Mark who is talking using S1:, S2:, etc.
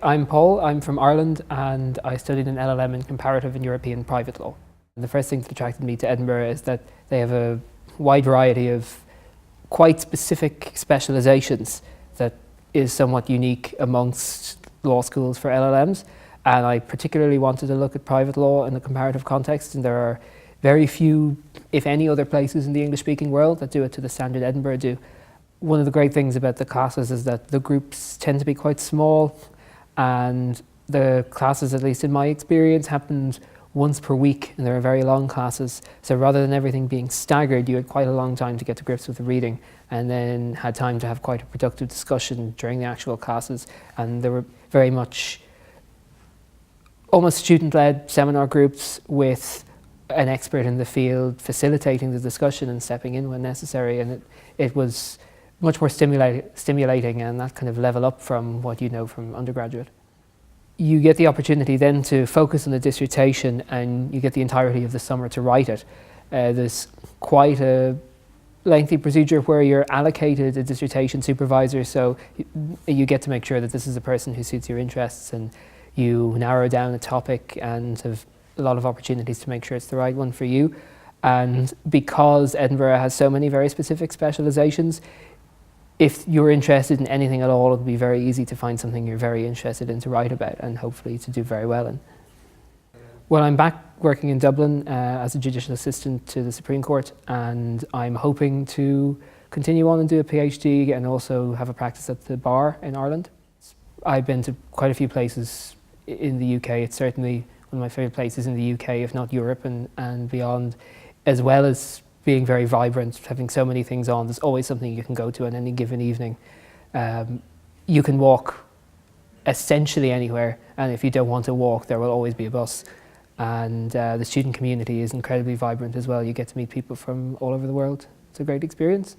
S1: I'm Paul, I'm from Ireland and I studied an LLM in Comparative and European Private Law. And the first thing that attracted me to Edinburgh is that they have a wide variety of quite specific specialisations that is somewhat unique amongst law schools for LLMs. And I particularly wanted to look at private law in the comparative context, and there are very few, if any, other places in the English-speaking world that do it to the standard Edinburgh do. One of the great things about the classes is that the groups tend to be quite small, and the classes, at least in my experience, happened once per week, and they were very long classes. So rather than everything being staggered, you had quite a long time to get to grips with the reading, and then had time to have quite a productive discussion during the actual classes. And there were very much almost student-led seminar groups with an expert in the field facilitating the discussion and stepping in when necessary, and it was much more stimulating and that kind of level up from what you know from undergraduate. You get the opportunity then to focus on the dissertation, and you get the entirety of the summer to write it. There's quite a lengthy procedure where you're allocated a dissertation supervisor, so you get to make sure that this is a person who suits your interests, and you narrow down a topic and have a lot of opportunities to make sure it's the right one for you. And because Edinburgh has so many very specific specialisations, if you're interested in anything at all, it'll be very easy to find something you're very interested in to write about and hopefully to do very well in. Well, I'm back working in Dublin as a judicial assistant to the Supreme Court, and I'm hoping to continue on and do a PhD and also have a practice at the bar in Ireland. I've been to quite a few places in the UK. It's certainly one of my favourite places in the UK, if not Europe and beyond, as well as being very vibrant, having so many things on. There's always something you can go to on any given evening. You can walk essentially anywhere, and if you don't want to walk, there will always be a bus. And the student community is incredibly vibrant as well. You get to meet people from all over the world. It's a great experience.